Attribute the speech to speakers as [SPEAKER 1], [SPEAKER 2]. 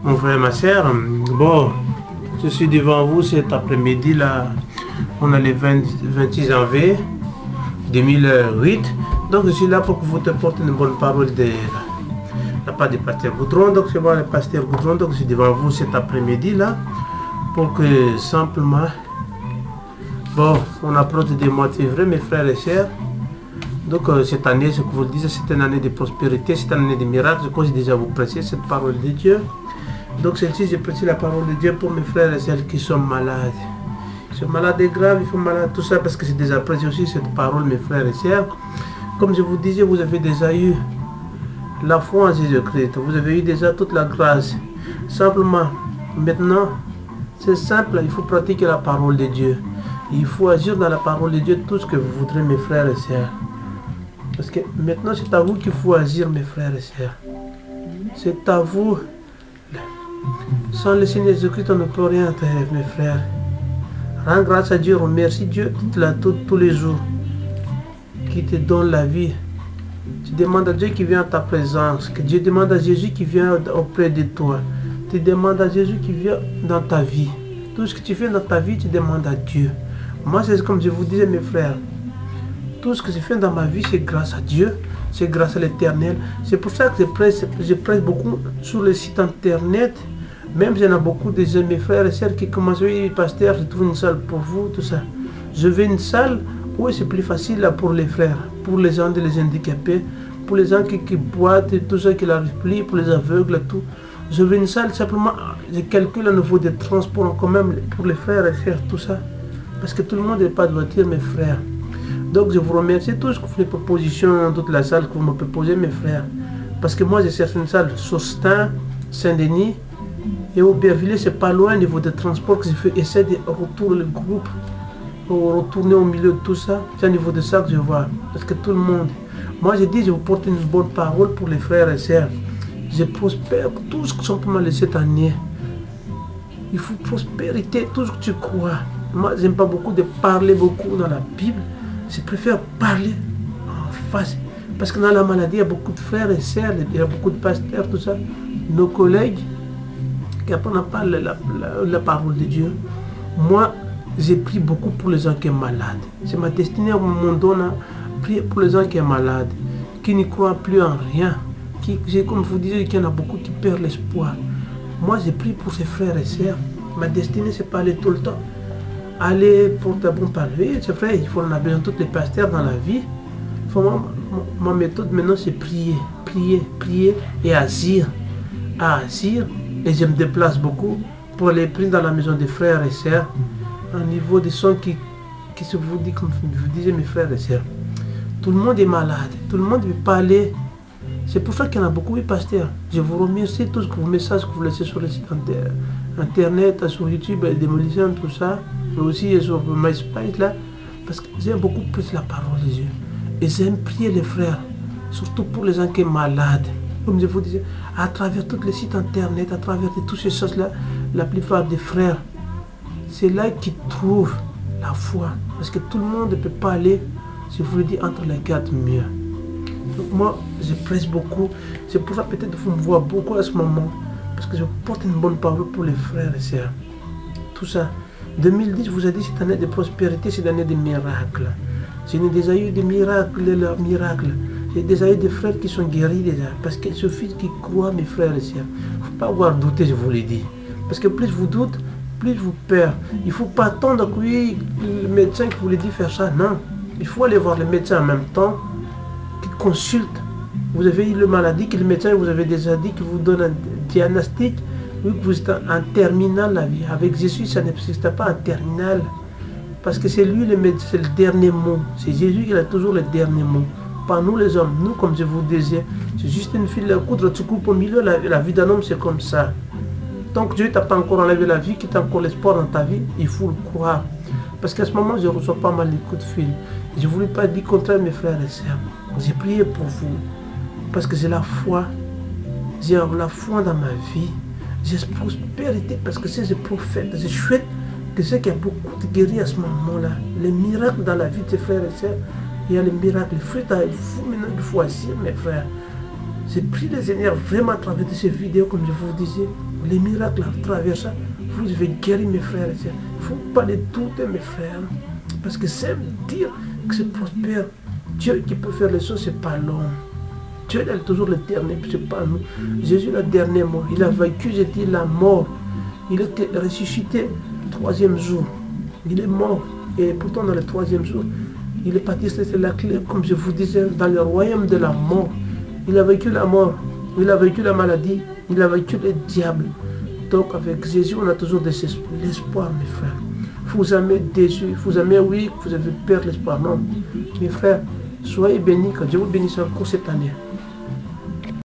[SPEAKER 1] Mon frère, ma soeur, bon, je suis devant vous cet après-midi là. On a le 26 janvier 2008. Donc je suis là pour que vous te portez une bonne parole de la part du pasteur Goudron. Donc c'est moi le pasteur Goudron. Donc je suis devant vous cet après-midi là. Pour que simplement, bon, on approche des mois de février, mes frères et sœurs. Donc cette année, ce que vous le dites, c'est une année de prospérité, c'est une année de miracles. Je crois que j'ai déjà vous prêché cette parole de Dieu. Donc celle-ci, j'ai prêché la parole de Dieu pour mes frères et sœurs qui sont malades. Ils sont malades et graves, ils sont malades, tout ça, parce que j'ai déjà prêché aussi cette parole, mes frères et sœurs. Comme je vous disais, vous avez déjà eu la foi en Jésus-Christ. Vous avez eu déjà toute la grâce. Simplement, maintenant, c'est simple, il faut pratiquer la parole de Dieu. Il faut agir dans la parole de Dieu tout ce que vous voudrez, mes frères et sœurs. Parce que maintenant, c'est à vous qu'il faut agir, mes frères et sœurs. C'est à vous. Sans le Seigneur Jésus-Christ, on ne peut rien faire, mes frères. Rends grâce à Dieu, remercie Dieu tous les jours qui te donne la vie. Tu demandes à Dieu qui vient à ta présence, que Dieu demande à Jésus qui vient auprès de toi. Tu demandes à Jésus qui vient dans ta vie. Tout ce que tu fais dans ta vie, tu demandes à Dieu. Moi, c'est comme je vous disais, mes frères. Tout ce que je fais dans ma vie, c'est grâce à Dieu. C'est grâce à l'Éternel. C'est pour ça que je prêche beaucoup sur le site internet. Même j'en ai beaucoup de mes frères et sœurs qui commencent à dire, pasteur, je trouve une salle pour vous, tout ça. Je veux une salle où c'est plus facile là, pour les frères, pour les gens, les handicapés, pour les gens qui boitent, et tout ça, qui n'arrivent plus, pour les aveugles, tout. Je veux une salle, simplement, je calcule au niveau des transports en commun pour les frères et sœurs, tout ça. Parce que tout le monde n'est pas de voiture, mes frères. Donc je vous remercie tous les propositions dans toute la salle que vous me proposez, mes frères. Parce que moi, je cherche une salle Sostin, Saint-Denis, et Aubervilliers, c'est pas loin au niveau des transports que je fais. Essayer de retourner le groupe, retourner au milieu de tout ça. C'est au niveau de ça que je vois. Parce que tout le monde. Moi, je dis, je vous porte une bonne parole pour les frères et sœurs. Je prospère tout ce que simplement cette année. Il faut prospérité, tout ce que tu crois. Moi, j'aime pas beaucoup de parler beaucoup dans la Bible. Je préfère parler en face. Parce que dans la maladie, il y a beaucoup de frères et sœurs, il y a beaucoup de pasteurs, tout ça. Nos collègues qui apprennent à parler la parole de Dieu. Moi, j'ai prié beaucoup pour les gens qui sont malades. C'est ma destinée au monde donne à prier pour les gens qui sont malades, qui ne croient plus en rien. Comme vous disiez, qu'il y en a beaucoup qui perdent l'espoir. Moi, j'ai prié pour ces frères et sœurs. Ma destinée, c'est pas aller tout le temps. Aller pour ta bonne parler, c'est vrai, on a besoin de tous les pasteurs dans la vie. Ma méthode maintenant, c'est prier, prier, prier et agir. Agir, et je me déplace beaucoup pour aller prier dans la maison des frères et sœurs, au niveau des sons qui se vous dit, comme vous disiez, mes frères et sœurs. Tout le monde est malade, tout le monde ne veut pas aller. C'est pour ça qu'il y en a beaucoup de pasteurs. Je vous remercie tous vos messages que vous laissez sur le site internet, sur YouTube, Démolition, tout ça, mais aussi sur MySpace là, parce que j'aime beaucoup plus la parole de Dieu. Et j'aime prier les frères, surtout pour les gens qui sont malades. Comme je vous disais, à travers tous les sites internet, à travers toutes ces choses-là, la plupart des frères, c'est là qu'ils trouvent la foi. Parce que tout le monde ne peut pas aller, je vous le dis, entre les quatre murs. Donc moi, je presse beaucoup. C'est pour ça peut-être que vous me voyez beaucoup à ce moment. Parce que je porte une bonne parole pour les frères et sœurs. Tout ça. 2010, je vous ai dit, c'est une année de prospérité, c'est une année de miracles. J'ai déjà eu des miracles, leurs miracles. J'ai déjà eu des frères qui sont guéris déjà. Parce qu'il suffit qu'ils croient, mes frères et sœurs. Il ne faut pas avoir douté, je vous l'ai dit. Parce que plus vous doutez, plus vous perdez. Il ne faut pas attendre que oui, le médecin qui vous dit faire ça. Non. Il faut aller voir le médecin en même temps. Consulte. Vous avez eu la maladie que le médecin vous avez déjà dit, qu'il vous donne un diagnostic, oui, que vous êtes en terminale la vie. Avec Jésus, ça n'existe pas en terminale. Parce que c'est lui le médecin, c'est le dernier mot. C'est Jésus qui a toujours le dernier mot. Pas nous les hommes. Nous, comme je vous disais, c'est juste une file à coudre, tu coupes au milieu, la vie d'un homme, c'est comme ça. Tant que Dieu t'a pas encore enlevé la vie, qu'il t'a encore l'espoir dans ta vie, il faut le croire. Parce qu'à ce moment, je reçois pas mal de coups de fil. Je ne voulais pas dire contraire, mes frères et sœurs. J'ai prié pour vous. Parce que j'ai la foi. J'ai la foi dans ma vie. J'ai prospérité parce que c'est prophète. C'est chouette que c'est qu'il y a beaucoup de guéris à ce moment-là. Les miracles dans la vie de tes frères et sœurs. Il y a les miracles. Il faut maintenant qu'il faut agir, mes frères. J'ai pris les Seigneur vraiment à travers de ces vidéos, comme je vous disais. les miracles à travers ça, vous avez guéri mes frères et sœurs. Il ne faut pas les douter, mes frères. Parce que c'est dire que c'est prospère. Dieu qui peut faire les choses, ce n'est pas l'homme. Dieu est toujours le dernier, ce n'est pas nous. Jésus est le dernier mort. Il a vaincu, j'ai dit, la mort. Il était ressuscité le 3e jour. Il est mort. Et pourtant, dans le 3e jour, il est parti, c'est la clé, comme je vous disais, dans le royaume de la mort. Il a vaincu la mort. Il a vaincu la maladie. Il a vaincu le diable. Donc, avec Jésus, on a toujours de l'espoir, mes frères. Vous avez déçu, vous avez oui, vous avez perdu l'espoir. Non, mes frères, soyez bénis, que Dieu vous bénisse encore cette année.